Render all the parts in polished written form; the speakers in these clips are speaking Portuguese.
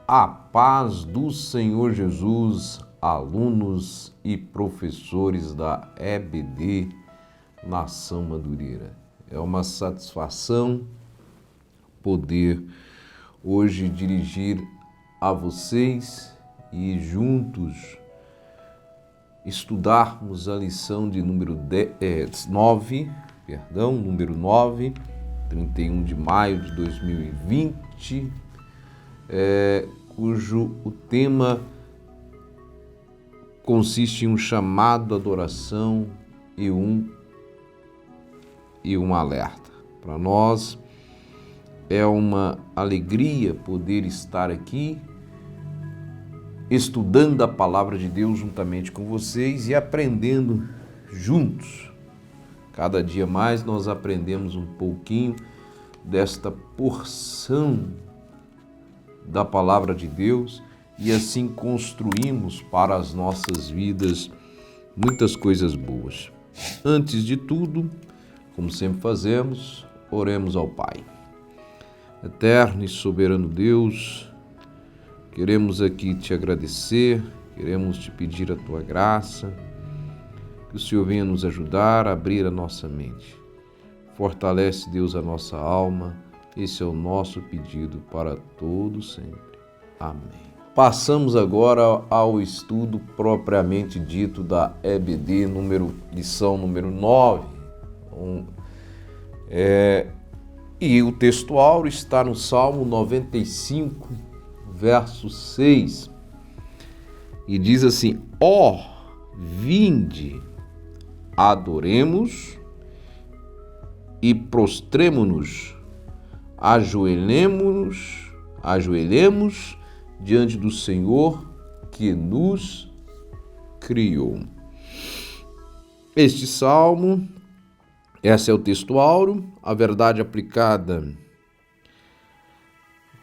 A paz do Senhor Jesus, alunos e professores da EBD Nação Madureira. É uma satisfação poder hoje dirigir a vocês e juntos estudarmos a lição de número 9, 31 de maio de 2020, cujo o tema consiste em um chamado à adoração e um alerta. Para nós é uma alegria poder estar aqui estudando a palavra de Deus juntamente com vocês e aprendendo juntos. Cada dia mais nós aprendemos um pouquinho desta porção da palavra de Deus e assim construímos para as nossas vidas muitas coisas boas. Antes de tudo, como sempre fazemos, oremos ao Pai. Eterno e soberano Deus, queremos aqui te agradecer, queremos te pedir a tua graça, que o Senhor venha nos ajudar a abrir a nossa mente. Fortalece, Deus, a nossa alma. Esse é o nosso pedido para todo sempre. Amém. Passamos agora ao estudo propriamente dito da EBD, lição número 9. E o texto áureo está no Salmo 95, verso 6. E diz assim: ó, vinde, adoremos e prostremo-nos, ajoelhemos diante do Senhor que nos criou. Este salmo, esse é o texto áureo, a verdade aplicada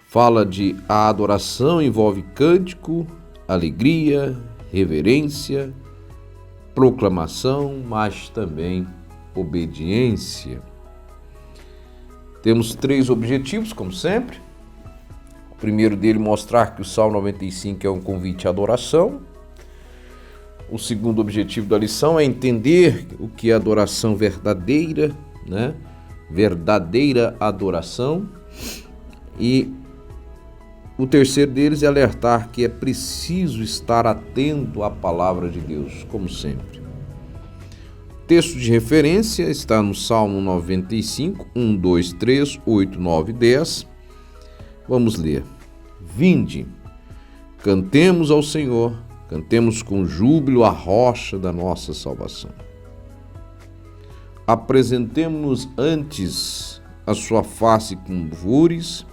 fala de a adoração envolve cântico, alegria, reverência, proclamação, mas também obediência. Temos 3 objetivos, como sempre. O primeiro dele, mostrar que o Salmo 95 é um convite à adoração. O segundo objetivo da lição é entender o que é adoração verdadeira, né? Verdadeira adoração. E o terceiro deles é alertar que é preciso estar atento à palavra de Deus, como sempre. O texto de referência está no Salmo 95, 1, 2, 3, 8, 9 e 10. Vamos ler. Vinde, cantemos ao Senhor, cantemos com júbilo a rocha da nossa salvação. Apresentemo-nos antes a sua face com louvores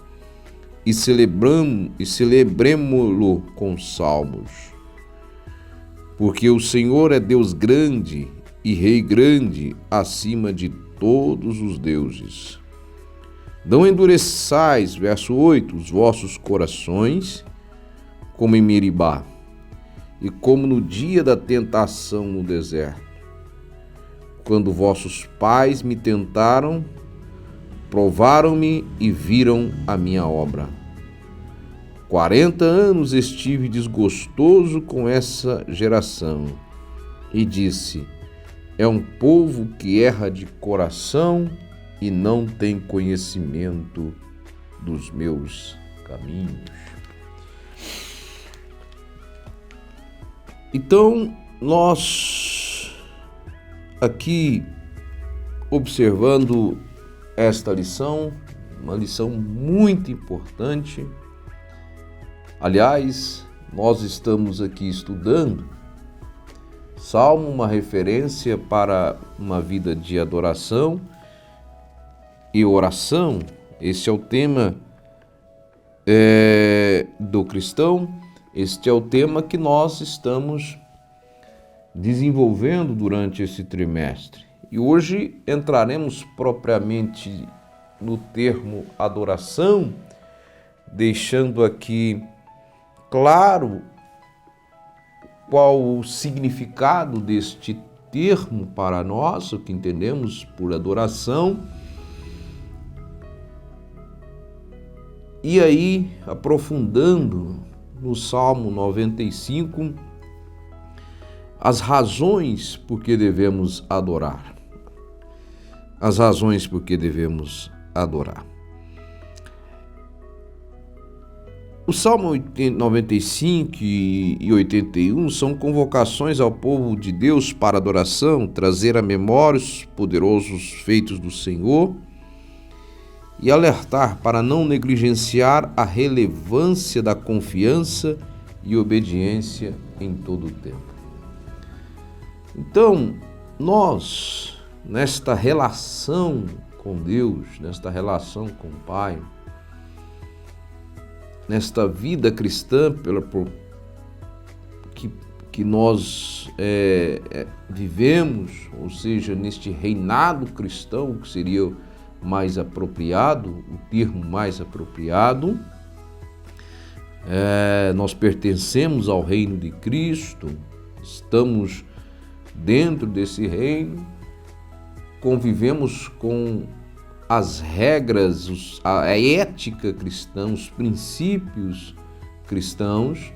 e celebremo-lo com salmos. Porque o Senhor é Deus grande e Rei grande acima de todos os deuses. Não endureçais, verso 8, os vossos corações, como em Meribá, e como no dia da tentação no deserto, quando vossos pais me tentaram, provaram-me e viram a minha obra. 40 anos estive desgostoso com essa geração, e disse: é um povo que erra de coração e não tem conhecimento dos meus caminhos. Então, nós aqui observando esta lição, uma lição muito importante. Aliás, nós estamos aqui estudando Salmo, uma referência para uma vida de adoração e oração. Esse é o tema do cristão. Este é o tema que nós estamos desenvolvendo durante esse trimestre. E hoje entraremos propriamente no termo adoração, deixando aqui claro qual o significado deste termo para nós, o que entendemos por adoração. E aí, aprofundando no Salmo 95, as razões por que devemos adorar. As razões por que devemos adorar. O Salmo 95 e 81 são convocações ao povo de Deus para adoração, trazer à memória os poderosos feitos do Senhor e alertar para não negligenciar a relevância da confiança e obediência em todo o tempo. Então, nós, nesta relação com Deus, nesta relação com o Pai, nesta vida cristã que nós vivemos, ou seja, neste reinado cristão, que seria mais apropriado, o termo mais apropriado, nós pertencemos ao reino de Cristo, estamos dentro desse reino, convivemos com as regras, a ética cristã, os princípios cristãos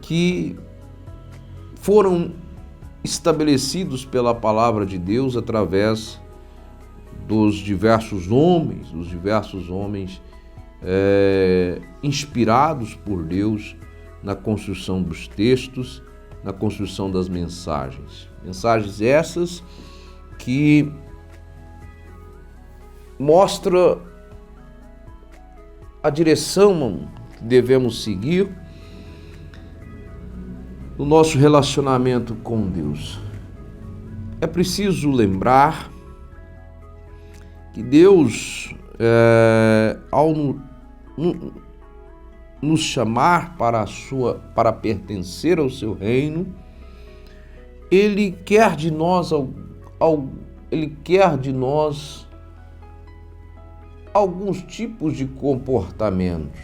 que foram estabelecidos pela palavra de Deus através dos diversos homens inspirados por Deus na construção dos textos, na construção das mensagens. Mensagens essas que mostra a direção que devemos seguir no nosso relacionamento com Deus. É preciso lembrar que Deus, ao nos chamar para pertencer ao seu reino, Ele quer de nós alguns tipos de comportamentos.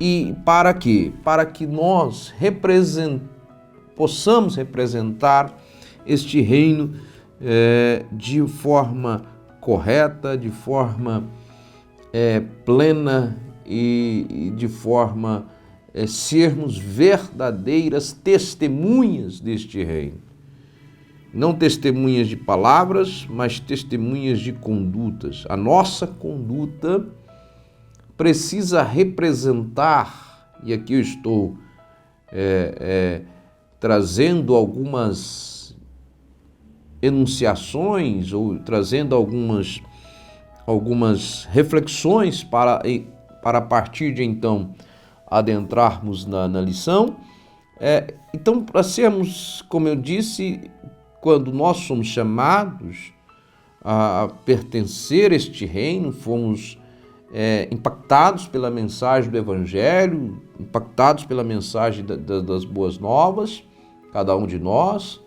E para quê? Para que nós possamos representar este reino de forma correta, de forma plena e de forma sermos verdadeiras testemunhas deste reino. Não testemunhas de palavras, mas testemunhas de condutas. A nossa conduta precisa representar, e aqui eu estou trazendo algumas enunciações ou trazendo algumas reflexões para a partir de então adentrarmos na lição. Então, para sermos, como eu disse, quando nós somos chamados a pertencer a este reino, fomos impactados pela mensagem do Evangelho, impactados pela mensagem das boas novas, cada um de nós,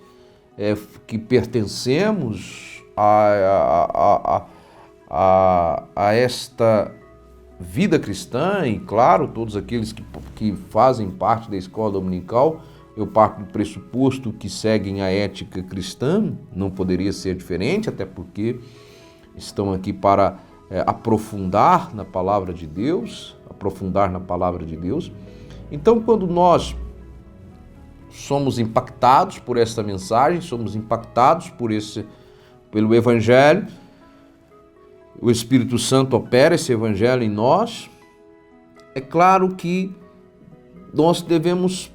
que pertencemos a esta vida cristã, e claro, todos aqueles que fazem parte da escola dominical, eu parto do pressuposto que seguem a ética cristã, não poderia ser diferente, até porque estão aqui para aprofundar na palavra de Deus, Então, quando nós somos impactados por esta mensagem, somos impactados pelo Evangelho, o Espírito Santo opera esse Evangelho em nós, é claro que nós devemos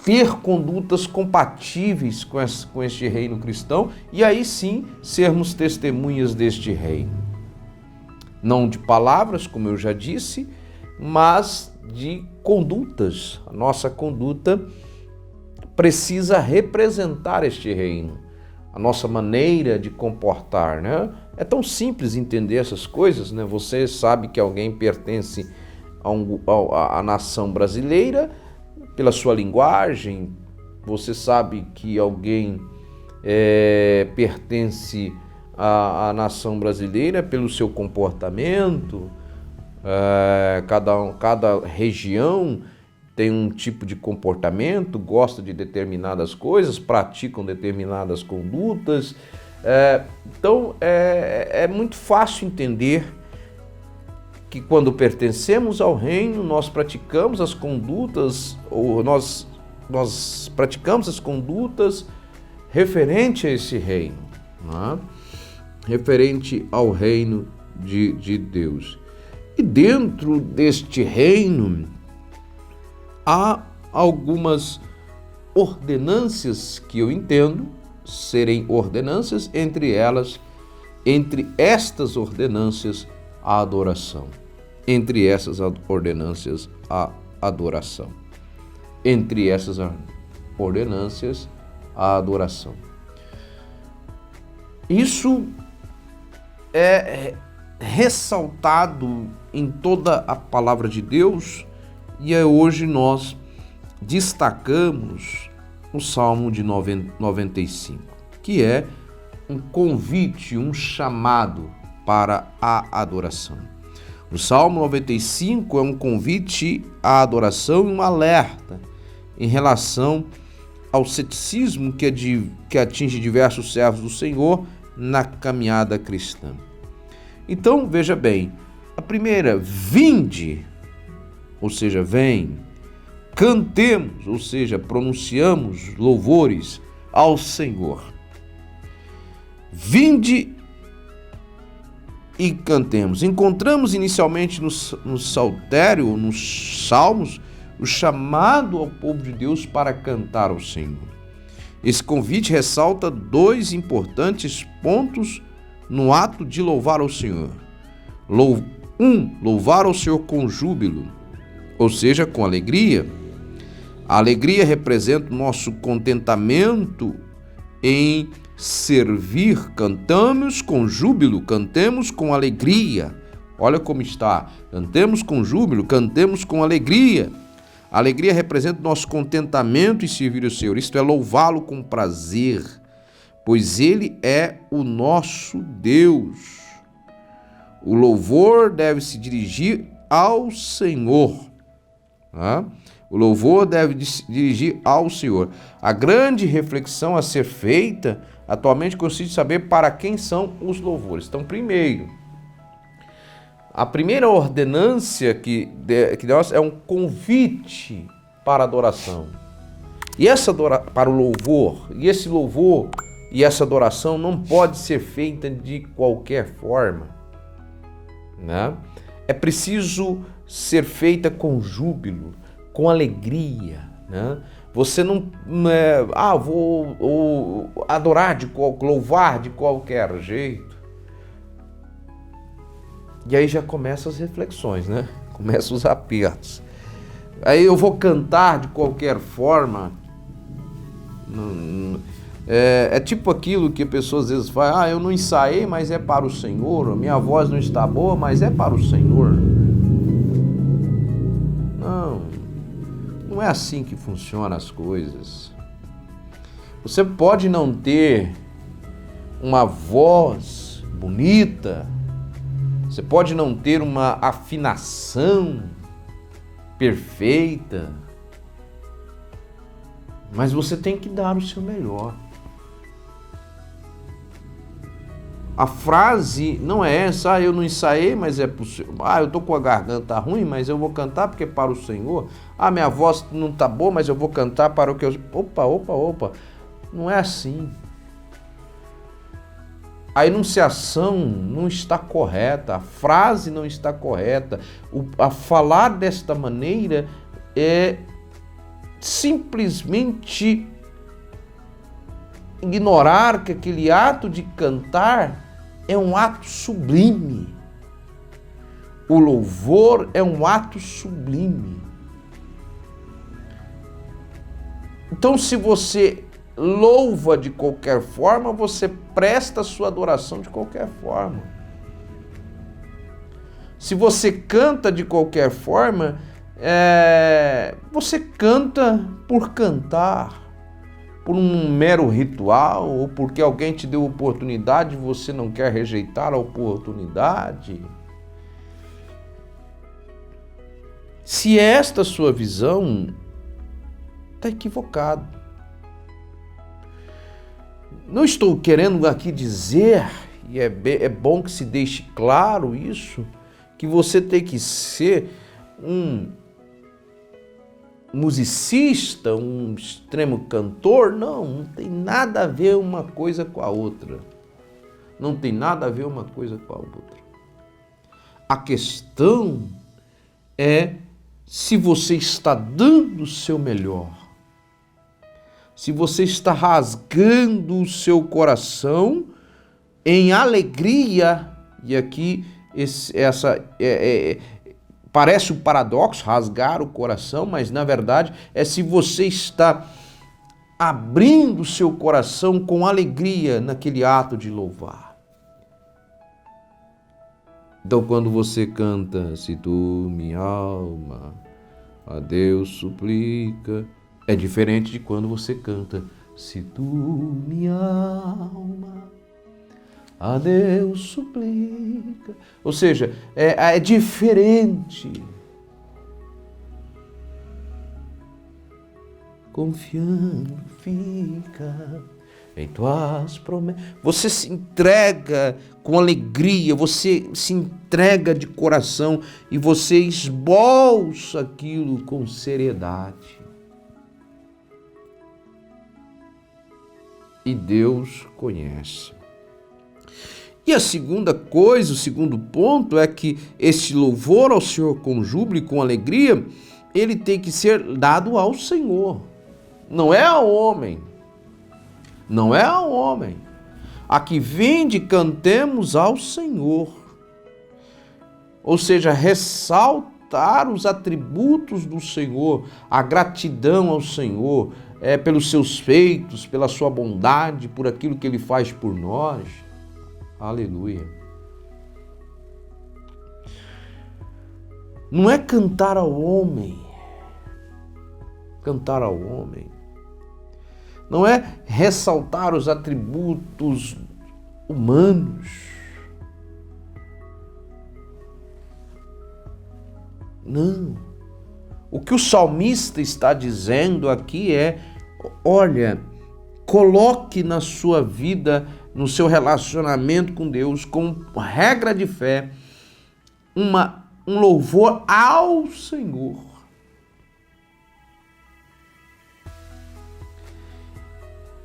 ter condutas compatíveis com este reino cristão e aí sim sermos testemunhas deste reino. Não de palavras, como eu já disse, mas de condutas. A nossa conduta precisa representar este reino. A nossa maneira de comportar, né? É tão simples entender essas coisas, né? Você sabe que alguém pertence à nação brasileira pela sua linguagem, você sabe que alguém pertence à nação brasileira pelo seu comportamento, cada região tem um tipo de comportamento, gosta de determinadas coisas, praticam determinadas condutas, Então, é muito fácil entender que quando pertencemos ao reino, nós praticamos as condutas, ou nós praticamos as condutas referente a esse reino, né? Referente ao reino de Deus. E dentro deste reino, há algumas ordenâncias que eu entendo serem ordenâncias, entre estas ordenâncias, a adoração. Entre essas ordenâncias, a adoração. Entre essas ordenâncias, a adoração. Isso é ressaltado em toda a palavra de Deus, e hoje nós destacamos o Salmo de 95, que é um convite, um chamado para a adoração. O Salmo 95 é um convite à adoração e um alerta em relação ao ceticismo que atinge diversos servos do Senhor na caminhada cristã. Então, veja bem, a primeira, vinde, ou seja, vem, cantemos, ou seja, pronunciamos louvores ao Senhor. Vinde e cantemos. Encontramos inicialmente no saltério, nos salmos, o chamado ao povo de Deus para cantar ao Senhor. Esse convite ressalta dois importantes pontos no ato de louvar ao Senhor. Louvar ao Senhor com júbilo, ou seja, com alegria. A alegria representa o nosso contentamento em servir. Cantamos com júbilo, cantemos com alegria. Olha como está. Cantemos com júbilo, cantemos com alegria. A alegria representa o nosso contentamento em servir o Senhor. Isto é, louvá-lo com prazer, pois Ele é o nosso Deus. O louvor deve se dirigir ao Senhor. O louvor deve se dirigir ao Senhor. A grande reflexão a ser feita atualmente consiste em saber para quem são os louvores. Então, primeiro, a primeira ordenância que nós é um convite para a adoração. E para o louvor, e esse louvor e essa adoração não pode ser feita de qualquer forma, né? É preciso ser feita com júbilo, com alegria, né? Você não vou adorar louvar de qualquer jeito. E aí já começam as reflexões, né? Começam os apertos. Aí eu vou cantar de qualquer forma. É tipo aquilo que a pessoa às vezes fala: eu não ensaiei, mas é para o Senhor. Minha voz não está boa, mas é para o Senhor. Não é assim que funcionam as coisas. Você pode não ter uma voz bonita, você pode não ter uma afinação perfeita, mas você tem que dar o seu melhor. A frase não é essa: eu não ensaiei, mas é pro Senhor. Eu tô com a garganta ruim, mas eu vou cantar porque é para o Senhor. Minha voz não tá boa, mas eu vou cantar para o que eu... Opa. Não é assim. A enunciação não está correta, a frase não está correta. A falar desta maneira é simplesmente ignorar que aquele ato de cantar é um ato sublime. O louvor é um ato sublime. Então, se você louva de qualquer forma, você presta a sua adoração de qualquer forma. Se você canta de qualquer forma, você canta por cantar, por um mero ritual, ou porque alguém te deu oportunidade e você não quer rejeitar a oportunidade. Se esta é a sua visão, está equivocado. Não estou querendo aqui dizer, e é bom que se deixe claro isso, que você tem que ser um musicista, um extremo cantor. Não tem nada a ver uma coisa com a outra. Não tem nada a ver uma coisa com a outra. A questão é se você está dando o seu melhor, se você está rasgando o seu coração em alegria. E aqui parece um paradoxo, rasgar o coração, mas na verdade é se você está abrindo o seu coração com alegria naquele ato de louvar. Então, quando você canta, se tu, minha alma, a Deus suplica, é diferente de quando você canta, se tu, minha alma, a Deus suplica. Ou seja, é diferente. Confiando fica em tuas promessas. Você se entrega com alegria, você se entrega de coração e você esboça aquilo com seriedade. E Deus conhece. E a segunda coisa, o segundo ponto é que esse louvor ao Senhor com júbilo e com alegria, ele tem que ser dado ao Senhor. Não é ao homem. Não é ao homem. Aqui vinde, cantemos ao Senhor. Ou seja, ressaltar os atributos do Senhor, a gratidão ao Senhor, pelos seus feitos, pela sua bondade, por aquilo que Ele faz por nós. Aleluia. Não é cantar ao homem. Cantar ao homem. Não é ressaltar os atributos humanos. Não. O que o salmista está dizendo aqui é: olha, coloque na sua vida, no seu relacionamento com Deus, como regra de fé, um louvor ao Senhor.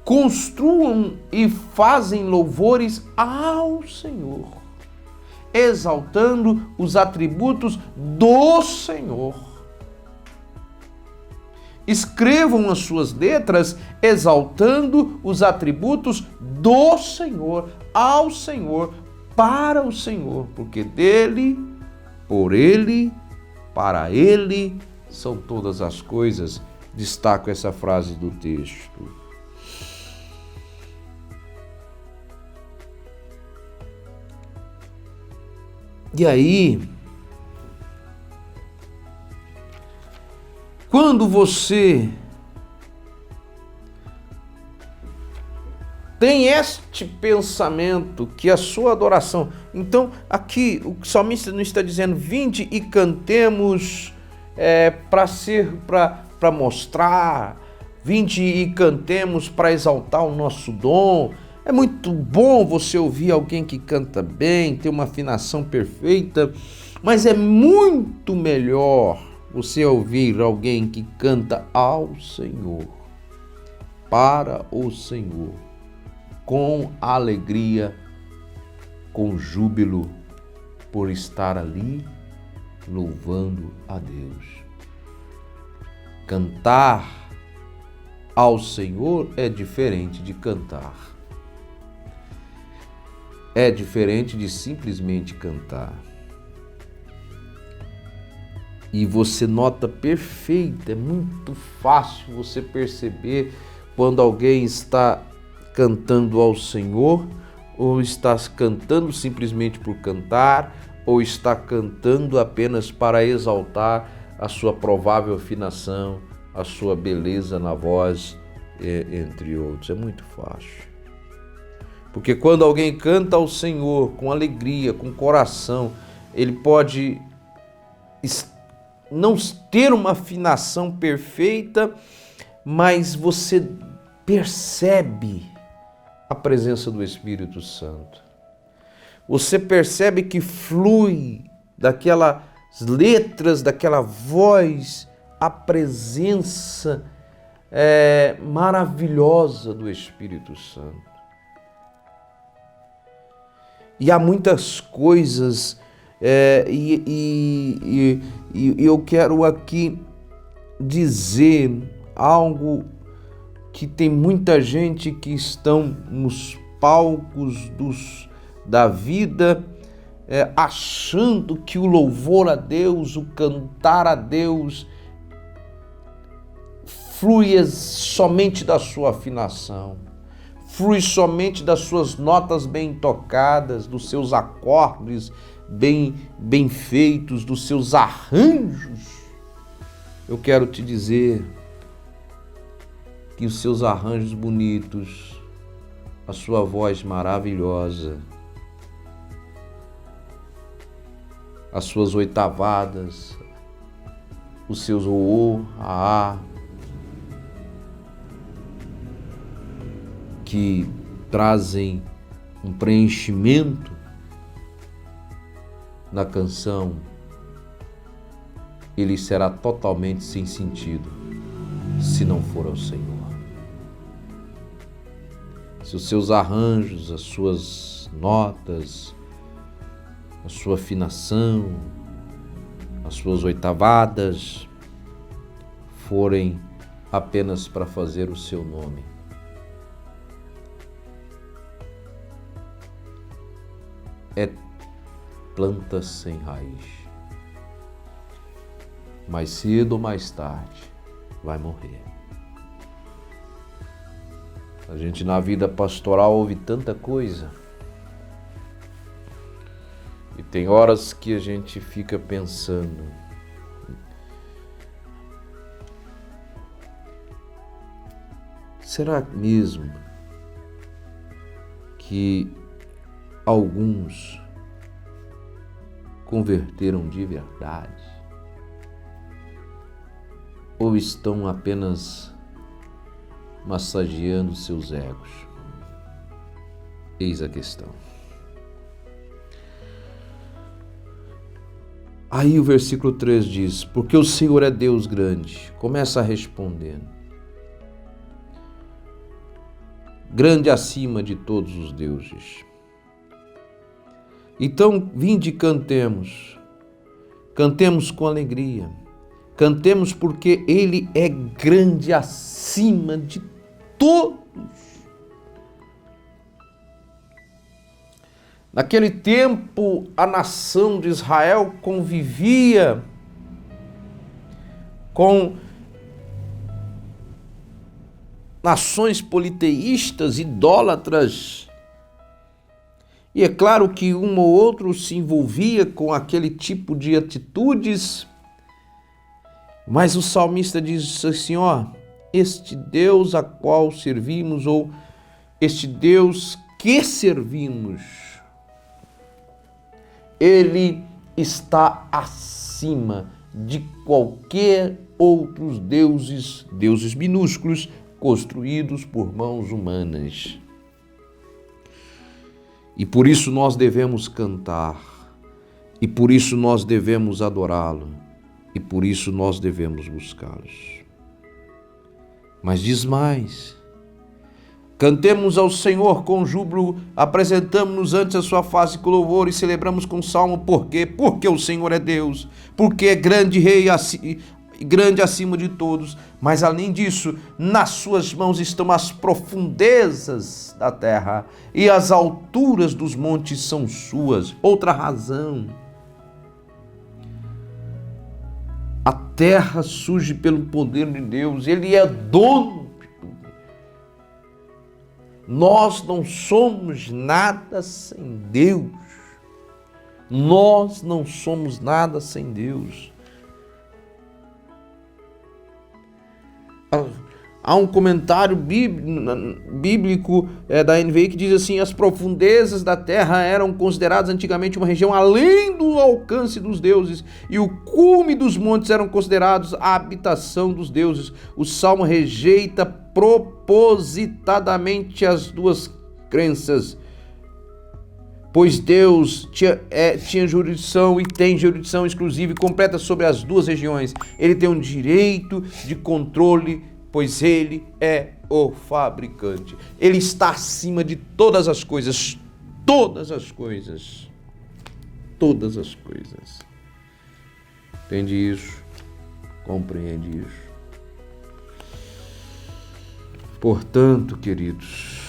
Construam e fazem louvores ao Senhor, exaltando os atributos do Senhor. Escrevam as suas letras exaltando os atributos do Senhor, ao Senhor, para o Senhor, porque dele, por ele, para ele são todas as coisas. Destaco essa frase do texto. E aí, quando você tem este pensamento que a sua adoração... Então, aqui o salmista não está dizendo, vinde e cantemos para mostrar, vinde e cantemos para exaltar o nosso dom. É muito bom você ouvir alguém que canta bem, ter uma afinação perfeita, mas é muito melhor você ouvir alguém que canta ao Senhor, para o Senhor, com alegria, com júbilo, por estar ali louvando a Deus. Cantar ao Senhor é diferente de cantar. É diferente de simplesmente cantar. E você nota perfeito, é muito fácil você perceber quando alguém está cantando ao Senhor, ou está cantando simplesmente por cantar, ou está cantando apenas para exaltar a sua provável afinação, a sua beleza na voz, entre outros. É muito fácil. Porque quando alguém canta ao Senhor com alegria, com coração, ele pode não ter uma afinação perfeita, mas você percebe a presença do Espírito Santo. Você percebe que flui daquelas letras, daquela voz, a presença maravilhosa do Espírito Santo. E há muitas coisas, e eu quero aqui dizer algo que tem muita gente que estão nos palcos da vida, achando que o louvor a Deus, o cantar a Deus, flui somente da sua afinação, flui somente das suas notas bem tocadas, dos seus acordes bem feitos, dos seus arranjos. Eu quero te dizer que os seus arranjos bonitos, a sua voz maravilhosa, as suas oitavadas, os seus o, a, que trazem um preenchimento na canção, ele será totalmente sem sentido se não for ao Senhor. Se os seus arranjos, as suas notas, a sua afinação, as suas oitavadas forem apenas para fazer o seu nome, é planta sem raiz. Mais cedo ou mais tarde vai morrer. A gente na vida pastoral ouve tanta coisa. E tem horas que a gente fica pensando, será mesmo que alguns converteram de verdade? Ou estão apenas massageando seus egos? Eis a questão. Aí o versículo 3 diz, porque o Senhor é Deus grande. Começa respondendo. Grande acima de todos os deuses. Então, vinde e cantemos. Cantemos com alegria. Cantemos porque Ele é grande acima de todos. Naquele tempo, a nação de Israel convivia com nações politeístas, idólatras. E é claro que um ou outro se envolvia com aquele tipo de atitudes, mas o salmista diz assim, ó, este Deus a qual servimos, ou este Deus que servimos, Ele está acima de qualquer outros deuses, deuses minúsculos, construídos por mãos humanas. E por isso nós devemos cantar, e por isso nós devemos adorá-lo, e por isso nós devemos buscá-los. Mas diz mais, cantemos ao Senhor com júbilo, apresentamos-nos ante a sua face com louvor e celebramos com salmo, por quê? Porque o Senhor é Deus, porque é grande rei, grande acima de todos, mas além disso, nas suas mãos estão as profundezas da terra e as alturas dos montes são suas. Outra razão, a terra surge pelo poder de Deus, Ele é dono de tudo. Nós não somos nada sem Deus. Nós não somos nada sem Deus. Há um comentário bíblico da NVI que diz assim, as profundezas da terra eram consideradas antigamente uma região além do alcance dos deuses e o cume dos montes eram considerados a habitação dos deuses. O Salmo rejeita propositadamente as duas crenças, pois Deus tinha jurisdição e tem jurisdição exclusiva e completa sobre as duas regiões. Ele tem um direito de controle, pois ele é o fabricante. Ele está acima de todas as coisas. Todas as coisas. Todas as coisas. Entende isso? Compreende isso? Portanto, queridos,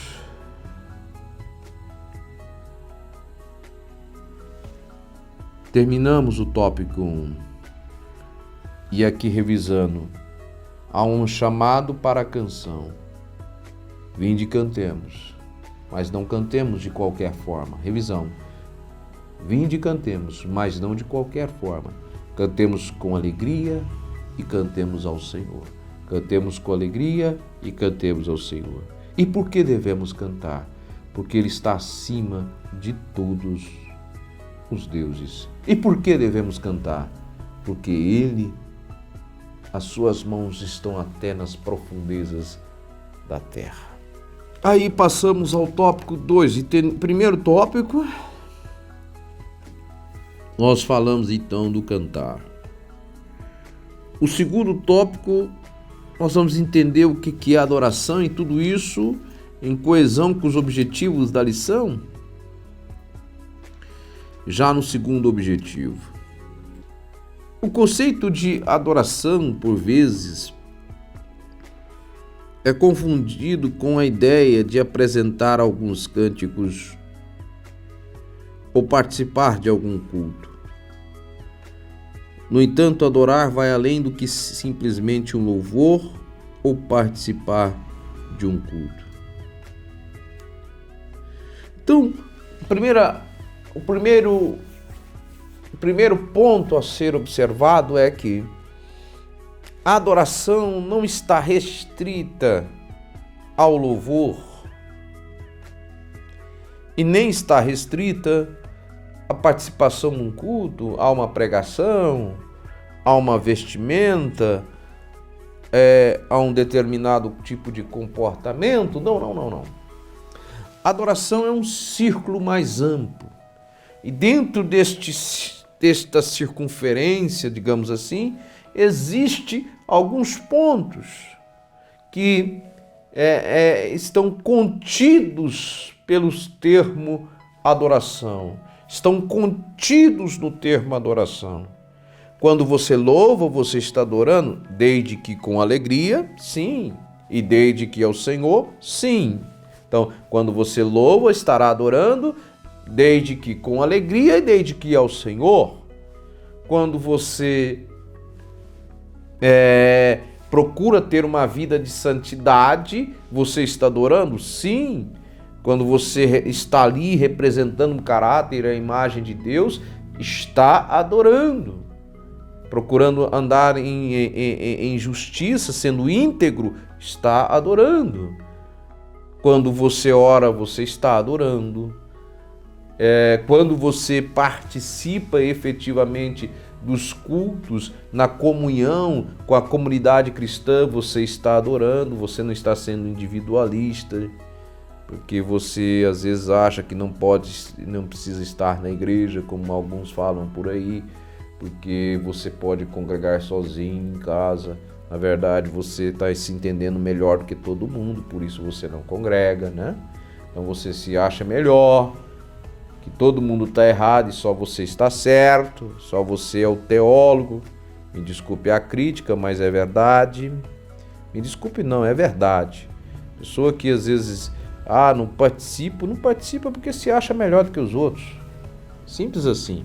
terminamos o tópico 1 e aqui revisando, há um chamado para a canção. Vinde e cantemos, mas não cantemos de qualquer forma. Revisão. Vinde e cantemos, mas não de qualquer forma. Cantemos com alegria e cantemos ao Senhor. Cantemos com alegria e cantemos ao Senhor. E por que devemos cantar? Porque Ele está acima de todos os deuses. E por que devemos cantar? Porque Ele, as suas mãos estão até nas profundezas da terra. Aí passamos ao tópico 2. E primeiro tópico, nós falamos então do cantar. O segundo tópico, nós vamos entender o que é adoração e tudo isso em coesão com os objetivos da lição. Já no segundo objetivo, o conceito de adoração, por vezes, é confundido com a ideia de apresentar alguns cânticos ou participar de algum culto. No entanto, adorar vai além do que simplesmente um louvor ou participar de um culto. Então, o primeiro ponto a ser observado é que a adoração não está restrita ao louvor e nem está restrita à participação num culto, a uma pregação, a uma vestimenta, a um determinado tipo de comportamento. Não. A adoração é um círculo mais amplo. E dentro desta circunferência, digamos assim, existe alguns pontos que estão contidos pelos termos adoração. Estão contidos no termo adoração. Quando você louva, você está adorando, desde que com alegria, sim. E desde que ao Senhor, sim. Então, quando você louva, estará adorando, desde que com alegria e desde que ao Senhor. Quando você procura ter uma vida de santidade, você está adorando? Sim. Quando você está ali representando um caráter, a imagem de Deus, está adorando. Procurando andar em justiça, sendo íntegro, está adorando. Quando você ora, você está adorando. Quando você participa efetivamente dos cultos, na comunhão com a comunidade cristã, você está adorando, você não está sendo individualista, porque você às vezes acha que não precisa estar na igreja, como alguns falam por aí, porque você pode congregar sozinho em casa. Na verdade, você está se entendendo melhor do que todo mundo, por isso você não congrega, né? Então você se acha melhor, que todo mundo está errado e só você está certo, só você é o teólogo. Me desculpe a crítica, mas é verdade. Me desculpe não, é verdade. Pessoa que às vezes, não participa porque se acha melhor do que os outros. Simples assim.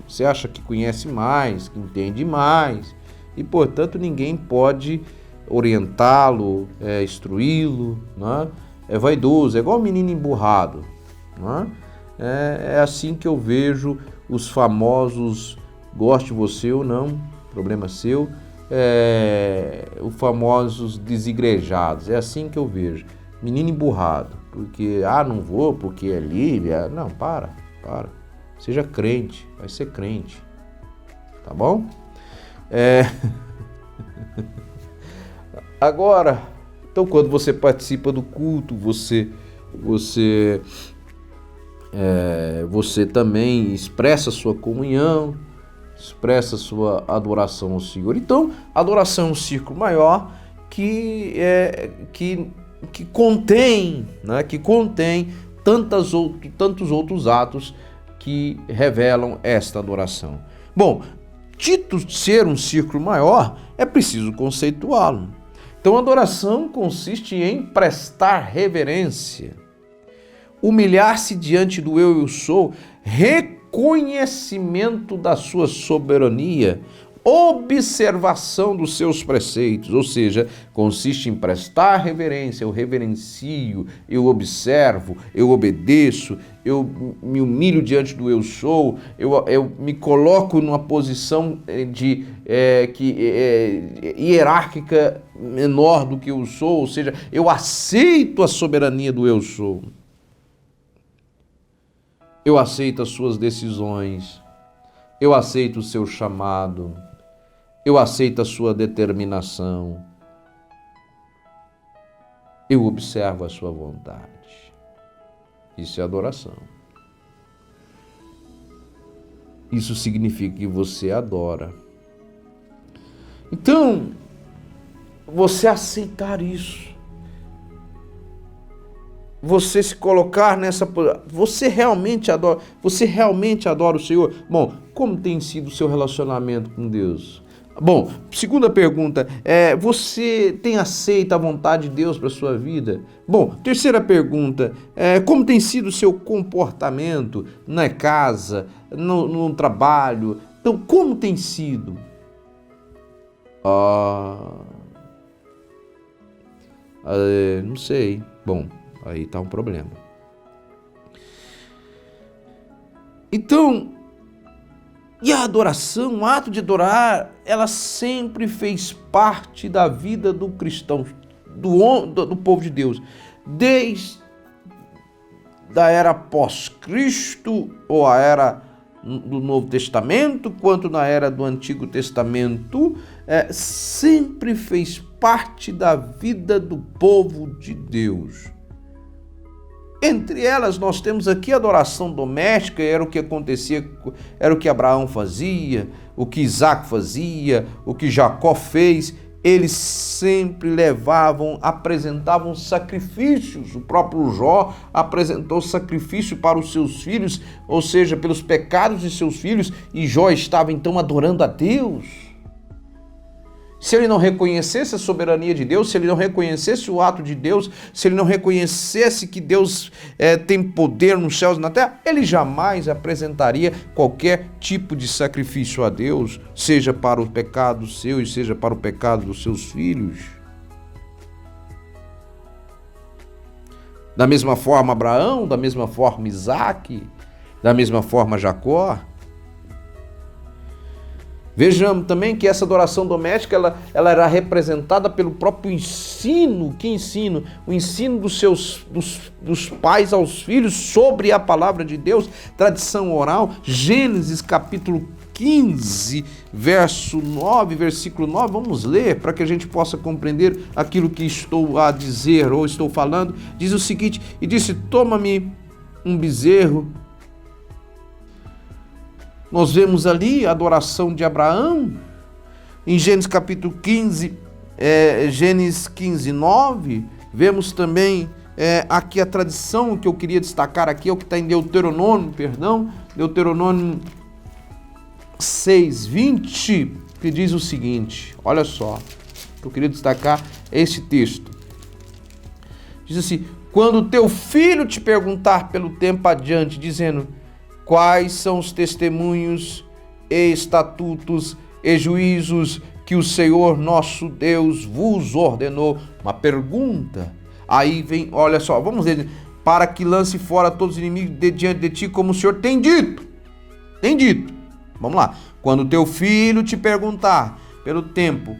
Você acha que conhece mais, que entende mais, e portanto ninguém pode orientá-lo, instruí-lo, né? É vaidoso, é igual um menino emburrado, né? É assim que eu vejo os famosos, goste você ou não, problema seu, os famosos desigrejados. É assim que eu vejo, menino emburrado, porque, não vou, porque é livre. Não, para. Seja crente, vai ser crente, tá bom? Agora, então quando você participa do culto, você você também expressa sua comunhão, expressa sua adoração ao Senhor. Então, adoração é um círculo maior que contém, né, que contém tantos outros atos que revelam esta adoração. Bom, dito ser um círculo maior, é preciso conceituá-lo. Então, a adoração consiste em prestar reverência, humilhar-se diante do eu sou, reconhecimento da sua soberania, observação dos seus preceitos, ou seja, consiste em prestar reverência, eu reverencio, eu observo, eu obedeço, eu me humilho diante do eu sou, eu me coloco numa posição hierárquica menor do que eu sou, ou seja, eu aceito a soberania do eu sou. Eu aceito as suas decisões, eu aceito o seu chamado, eu aceito a sua determinação, eu observo a sua vontade. Isso é adoração. Isso significa que você adora. Então, você aceitar isso, você se colocar nessa posição, você realmente adora o Senhor? Bom, como tem sido o seu relacionamento com Deus? Bom, segunda pergunta, você tem aceito a vontade de Deus para a sua vida? Bom, terceira pergunta, como tem sido o seu comportamento na casa, no trabalho? Então, como tem sido? Não sei. Bom, aí está um problema. Então, e a adoração, o ato de adorar, ela sempre fez parte da vida do cristão, do povo de Deus. Desde a era pós-Cristo, ou a era do Novo Testamento, quanto na era do Antigo Testamento, sempre fez parte da vida do povo de Deus. Entre elas, nós temos aqui a adoração doméstica, era o que acontecia, era o que Abraão fazia, o que Isaac fazia, o que Jacó fez. Eles sempre apresentavam sacrifícios. O próprio Jó apresentou sacrifício para os seus filhos, ou seja, pelos pecados de seus filhos, e Jó estava então adorando a Deus. Se ele não reconhecesse a soberania de Deus, se ele não reconhecesse o ato de Deus, se ele não reconhecesse que Deus tem poder nos céus e na terra, ele jamais apresentaria qualquer tipo de sacrifício a Deus, seja para o pecado seu e seja para o pecado dos seus filhos. Da mesma forma Abraão, da mesma forma Isaac, da mesma forma Jacó. Vejamos também que essa adoração doméstica ela era representada pelo próprio ensino. Que ensino? O ensino dos pais aos filhos sobre a palavra de Deus, tradição oral. Gênesis capítulo 15, versículo 9, vamos ler para que a gente possa compreender aquilo que estou a dizer ou estou falando. Diz o seguinte: e disse, toma-me um bezerro. Nós vemos ali a adoração de Abraão, em Gênesis capítulo 15, Gênesis 15, 9, vemos também aqui a tradição que eu queria destacar aqui, é o que está em Deuteronômio 6, 20, que diz o seguinte, olha só, eu queria destacar esse texto. Diz assim, quando teu filho te perguntar pelo tempo adiante, dizendo, quais são os testemunhos e estatutos e juízos que o Senhor nosso Deus vos ordenou? Uma pergunta. Aí vem, olha só, vamos ler. Para que lance fora todos os inimigos de diante de ti, como o Senhor tem dito. Tem dito. Vamos lá. Quando teu filho te perguntar pelo tempo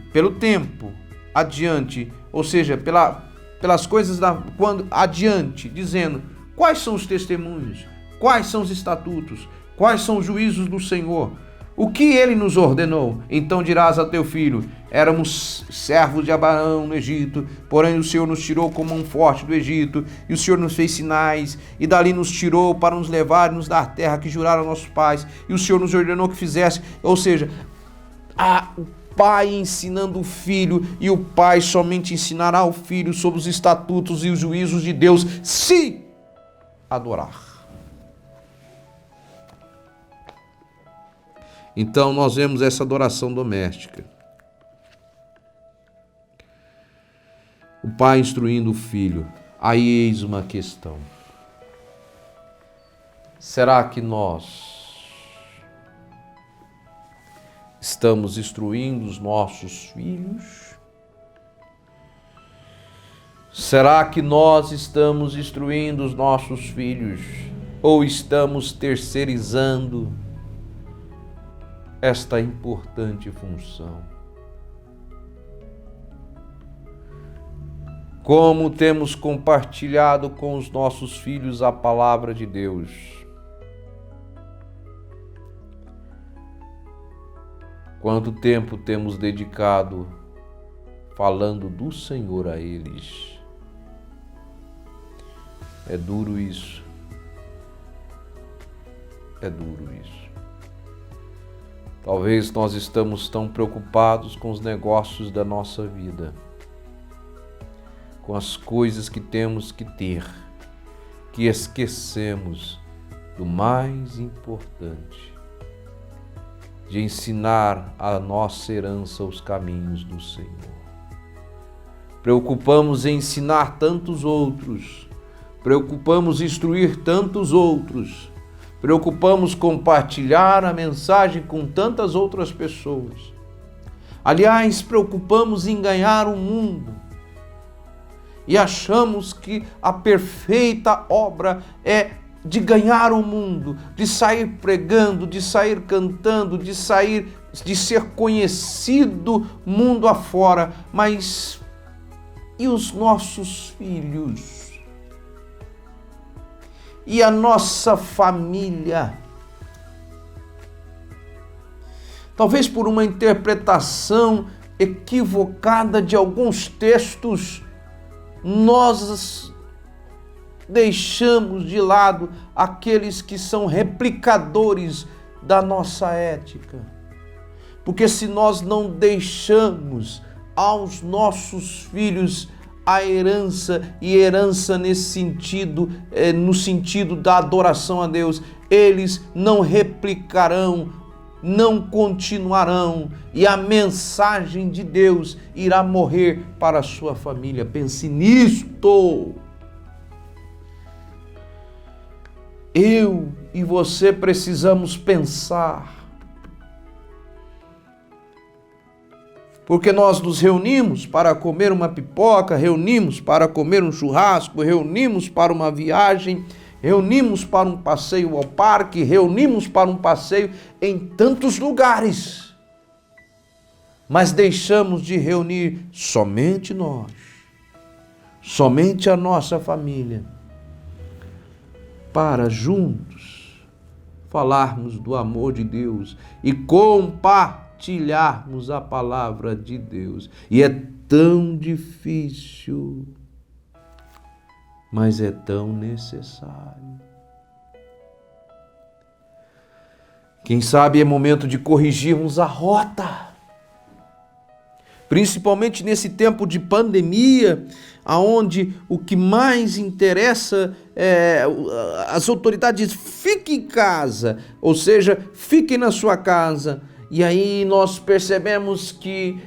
adiante, ou seja, pelas coisas quando adiante, dizendo, quais são os testemunhos? Quais são os estatutos? Quais são os juízos do Senhor? O que ele nos ordenou? Então dirás a teu filho: éramos servos de Abraão no Egito, porém o Senhor nos tirou com mão forte do Egito, e o Senhor nos fez sinais, e dali nos tirou para nos levar e nos dar terra que juraram nossos pais, e o Senhor nos ordenou que fizesse. Ou seja, o pai ensinando o filho, e o pai somente ensinará ao filho sobre os estatutos e os juízos de Deus, se adorar. Então nós vemos essa adoração doméstica. O pai instruindo o filho. Aí eis uma questão. Será que nós estamos instruindo os nossos filhos? Será que nós estamos instruindo os nossos filhos? Ou estamos terceirizando esta importante função? Como temos compartilhado com os nossos filhos a palavra de Deus? Quanto tempo temos dedicado falando do Senhor a eles? É duro isso. É duro isso. Talvez nós estamos tão preocupados com os negócios da nossa vida, com as coisas que temos que ter, que esquecemos do mais importante, de ensinar a nossa herança os caminhos do Senhor. Preocupamos em ensinar tantos outros, preocupamos em instruir tantos outros, preocupamos compartilhar a mensagem com tantas outras pessoas. Aliás, preocupamos em ganhar o mundo. E achamos que a perfeita obra é de ganhar o mundo, de sair pregando, de sair cantando, de ser conhecido mundo afora. Mas e os nossos filhos? E a nossa família? Talvez por uma interpretação equivocada de alguns textos, nós deixamos de lado aqueles que são replicadores da nossa ética. Porque se nós não deixamos aos nossos filhos a herança, e herança nesse sentido, no sentido da adoração a Deus, eles não replicarão, não continuarão, e a mensagem de Deus irá morrer para a sua família. Pense nisto. Eu e você precisamos pensar. Porque nós nos reunimos para comer uma pipoca, reunimos para comer um churrasco, reunimos para uma viagem, reunimos para um passeio ao parque, reunimos para um passeio em tantos lugares. Mas deixamos de reunir somente nós, somente a nossa família, para juntos falarmos do amor de Deus e compartilharmos a palavra de Deus. E é tão difícil, mas é tão necessário. Quem sabe é momento de corrigirmos a rota, principalmente nesse tempo de pandemia, aonde o que mais interessa é as autoridades fiquem em casa, ou seja, fiquem na sua casa. E aí nós percebemos que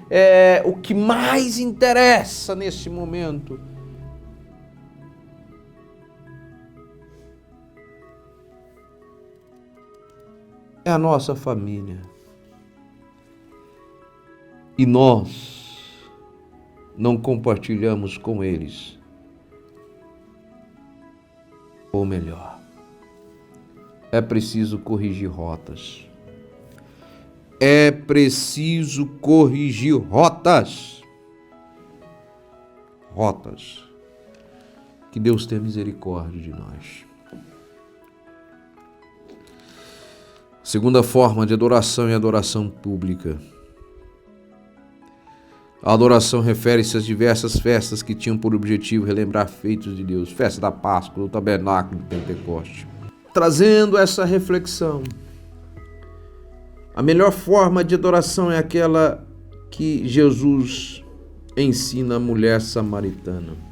o que mais interessa nesse momento é a nossa família. E nós não compartilhamos com eles. Ou melhor, é preciso corrigir rotas. É preciso corrigir rotas. Rotas. Que Deus tenha misericórdia de nós. Segunda forma de adoração é a adoração pública. A adoração refere-se às diversas festas que tinham por objetivo relembrar feitos de Deus. Festa da Páscoa, do Tabernáculo de Pentecoste. Trazendo essa reflexão, a melhor forma de adoração é aquela que Jesus ensina a mulher samaritana.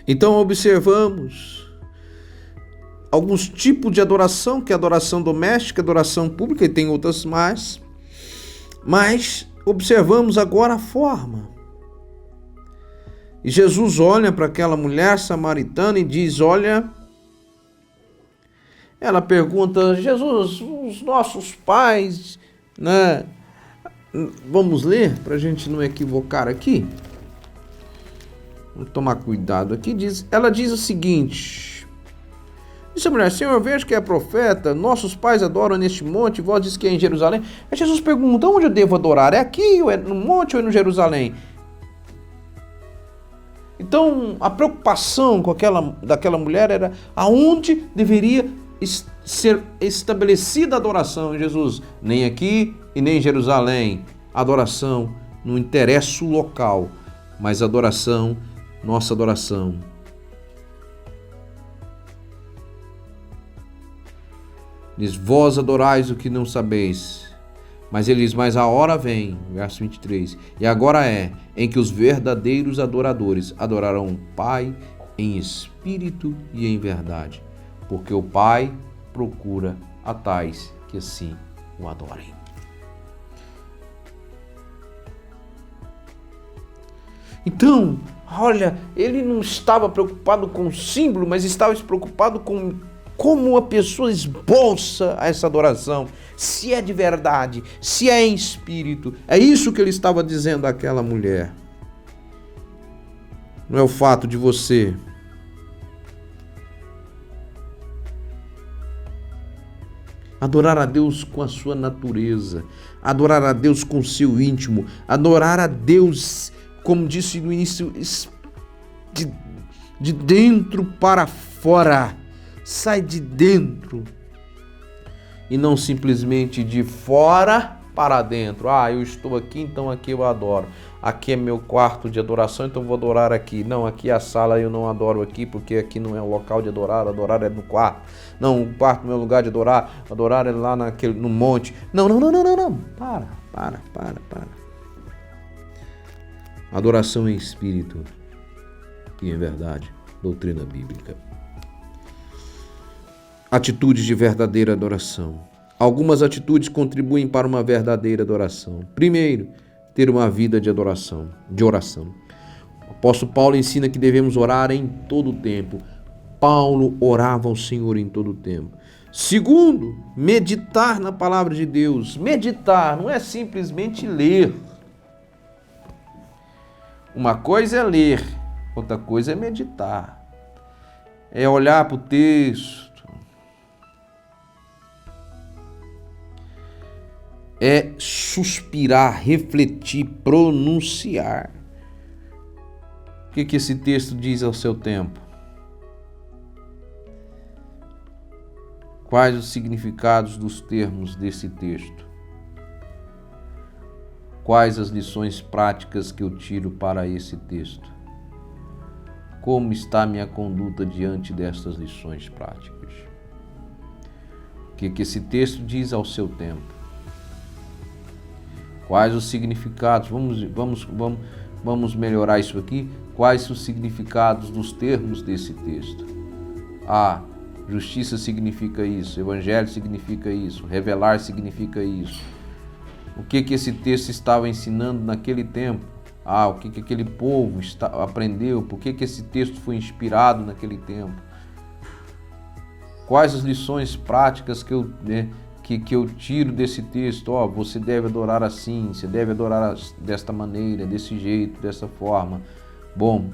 Então observamos alguns tipos de adoração, que é adoração doméstica, adoração pública, e tem outras mais. Mas observamos agora a forma. E Jesus olha para aquela mulher samaritana e diz, olha, ela pergunta, Jesus, os nossos pais, né? Vamos ler para a gente não equivocar aqui. Vamos tomar cuidado aqui. Ela diz o seguinte, disse a mulher, Senhor, eu vejo que é profeta, nossos pais adoram neste monte, vós diz que é em Jerusalém. Aí Jesus pergunta, onde eu devo adorar? É aqui, ou é no monte, ou é no Jerusalém? Então, a preocupação daquela mulher era aonde deveria ser estabelecida a adoração em Jesus. Nem aqui e nem em Jerusalém. Adoração não interessa o local, mas adoração, nossa adoração. Diz, vós adorais o que não sabeis. Mas ele diz, mas a hora vem, verso 23, e agora é, em que os verdadeiros adoradores adorarão o Pai em espírito e em verdade, porque o Pai procura a tais que assim o adorem. Então, olha, ele não estava preocupado com o símbolo, mas estava preocupado com como a pessoa esboça essa adoração, se é de verdade, se é em espírito. É isso que ele estava dizendo àquela mulher. Não é o fato de você adorar a Deus com a sua natureza, adorar a Deus com o seu íntimo, adorar a Deus, como disse no início, de dentro para fora. Sai de dentro e não simplesmente de fora para dentro. Ah, eu estou aqui, então aqui eu adoro. Aqui é meu quarto de adoração, então vou adorar aqui. Não, aqui é a sala, eu não adoro aqui, porque aqui não é o local de adorar é no quarto. Não, o quarto não é o lugar de adorar é lá no monte. Não. Para. Adoração em espírito e em verdade, doutrina bíblica. Atitudes de verdadeira adoração. Algumas atitudes contribuem para uma verdadeira adoração. Primeiro, ter uma vida de adoração, de oração. O apóstolo Paulo ensina que devemos orar em todo o tempo. Paulo orava ao Senhor em todo o tempo. Segundo, meditar na palavra de Deus. Meditar não é simplesmente ler. Uma coisa é ler, outra coisa é meditar. É olhar para o texto. É suspirar, refletir, pronunciar. O que esse texto diz ao seu tempo? Quais os significados dos termos desse texto? Quais as lições práticas que eu tiro para esse texto? Como está minha conduta diante destas lições práticas? O que esse texto diz ao seu tempo? Quais os significados? Vamos melhorar isso aqui. Quais os significados dos termos desse texto? Justiça significa isso, evangelho significa isso, revelar significa isso. O que esse texto estava ensinando naquele tempo? O que aquele povo aprendeu? Por que esse texto foi inspirado naquele tempo? Quais as lições práticas que eu tiro desse texto? Você deve adorar assim, você deve adorar desta maneira, desse jeito, dessa forma. Bom,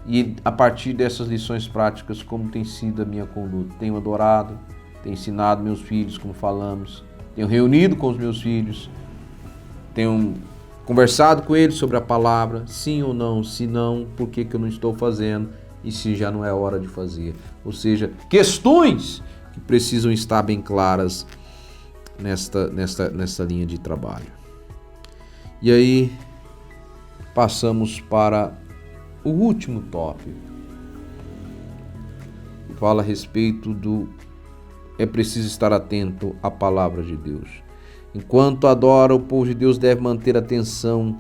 e a partir dessas lições práticas, como tem sido a minha conduta? Tenho adorado, tenho ensinado meus filhos, como falamos, tenho reunido com os meus filhos, tenho conversado com eles sobre a palavra, sim ou não, se não, por que eu não estou fazendo? e se já não é hora de fazer. Ou seja, questões que precisam estar bem claras nessa linha de trabalho. E aí passamos para o último tópico, que fala a respeito é preciso estar atento à palavra de Deus. Enquanto adora, o povo de Deus deve manter atenção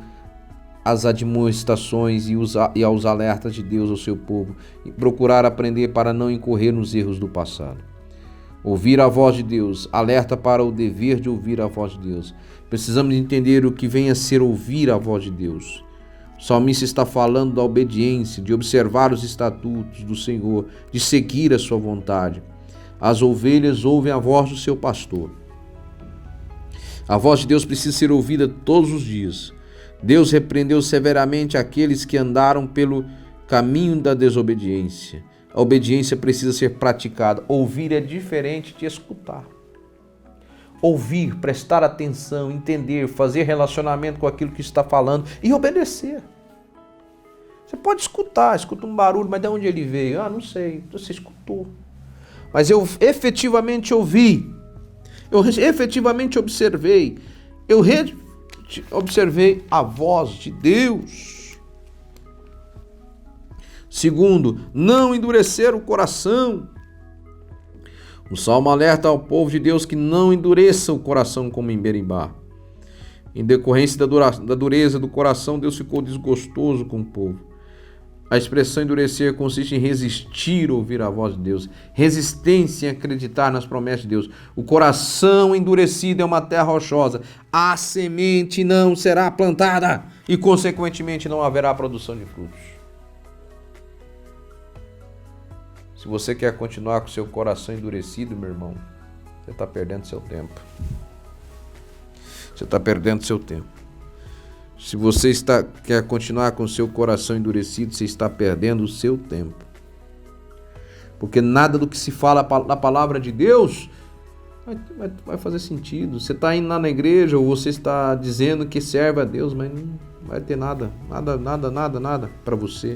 às admoestações e aos alertas de Deus ao seu povo e procurar aprender para não incorrer nos erros do passado. Ouvir a voz de Deus, alerta para o dever de ouvir a voz de Deus. Precisamos entender o que vem a ser ouvir a voz de Deus. O salmista está falando da obediência, de observar os estatutos do Senhor, de seguir a sua vontade. As ovelhas ouvem a voz do seu pastor. A voz de Deus precisa ser ouvida todos os dias. Deus repreendeu severamente aqueles que andaram pelo caminho da desobediência. A obediência precisa ser praticada. Ouvir é diferente de escutar. Ouvir, prestar atenção, entender, fazer relacionamento com aquilo que está falando e obedecer. Você pode escuta um barulho, mas de onde ele veio? Não sei, você escutou. Mas eu efetivamente ouvi, eu efetivamente observei, observei a voz de Deus. Segundo, não endurecer o coração. O Salmo alerta ao povo de Deus que não endureça o coração como em Berimbá. Em decorrência da dureza do coração, Deus ficou desgostoso com o povo. A expressão endurecer consiste em resistir a ouvir a voz de Deus. Resistência em acreditar nas promessas de Deus. O coração endurecido é uma terra rochosa. A semente não será plantada e, consequentemente, não haverá produção de frutos. Se você quer continuar com seu coração endurecido, meu irmão, você está perdendo seu tempo. Você está perdendo seu tempo. Se você quer continuar com seu coração endurecido, você está perdendo o seu tempo. Porque nada do que se fala na palavra de Deus vai fazer sentido. Você está indo lá na igreja ou você está dizendo que serve a Deus, mas não vai ter nada para você.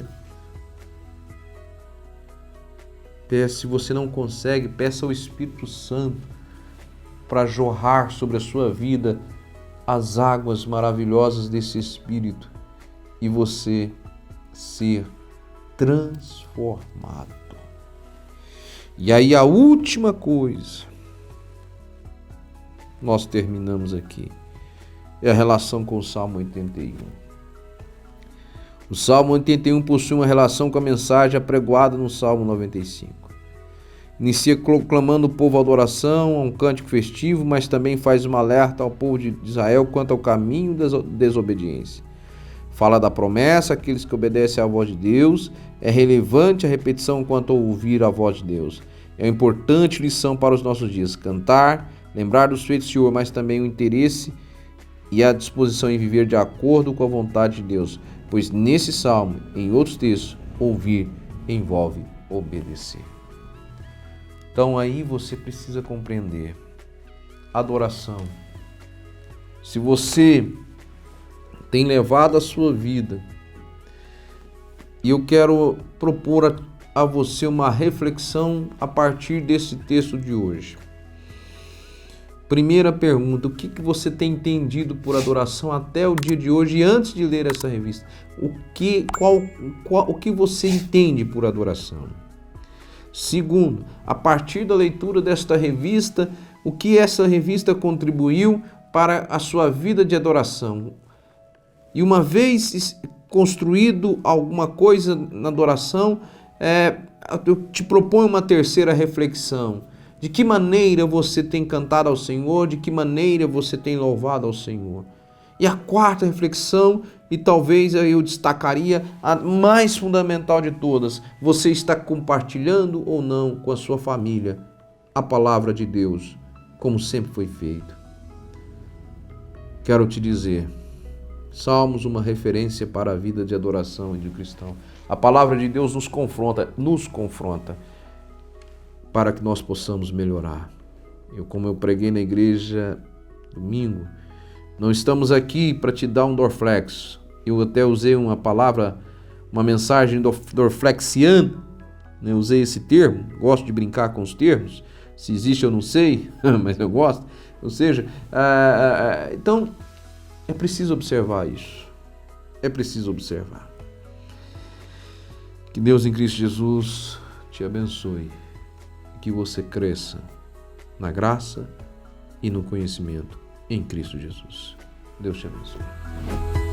Se você não consegue, peça ao Espírito Santo para jorrar sobre a sua vida as águas maravilhosas desse Espírito e você ser transformado. E aí a última coisa, nós terminamos aqui, é a relação com o Salmo 81. O Salmo 81 possui uma relação com a mensagem apregoada no Salmo 95. Inicia proclamando o povo à adoração, a um cântico festivo, mas também faz um alerta ao povo de Israel quanto ao caminho da desobediência. Fala da promessa, aqueles que obedecem à voz de Deus. É relevante a repetição quanto ao ouvir a voz de Deus. É uma importante lição para os nossos dias. Cantar, lembrar dos feitos do Senhor, mas também o interesse e a disposição em viver de acordo com a vontade de Deus. Pois nesse salmo, em outros textos, ouvir envolve obedecer. Então aí você precisa compreender. Adoração. Se você tem levado a sua vida, e eu quero propor a você uma reflexão a partir desse texto de hoje. Primeira pergunta, o que você tem entendido por adoração até o dia de hoje e antes de ler essa revista? O que você entende por adoração? Segundo, a partir da leitura desta revista, o que essa revista contribuiu para a sua vida de adoração? E uma vez construído alguma coisa na adoração, eu te proponho uma terceira reflexão. De que maneira você tem cantado ao Senhor? De que maneira você tem louvado ao Senhor? E a quarta reflexão, e talvez eu destacaria a mais fundamental de todas, você está compartilhando ou não com a sua família a palavra de Deus, como sempre foi feito? Quero te dizer, Salmos, uma referência para a vida de adoração e de cristão. A palavra de Deus nos confronta para que nós possamos melhorar. Como eu preguei na igreja domingo, não estamos aqui para te dar um Dorflex. Eu até usei uma palavra uma mensagem dorflexiana, né? Eu usei esse termo, gosto de brincar com os termos, se existe eu não sei, mas eu gosto. Ou seja, então é preciso observar isso, é preciso observar. Que Deus em Cristo Jesus te abençoe, que você cresça na graça e no conhecimento em Cristo Jesus. Deus te abençoe.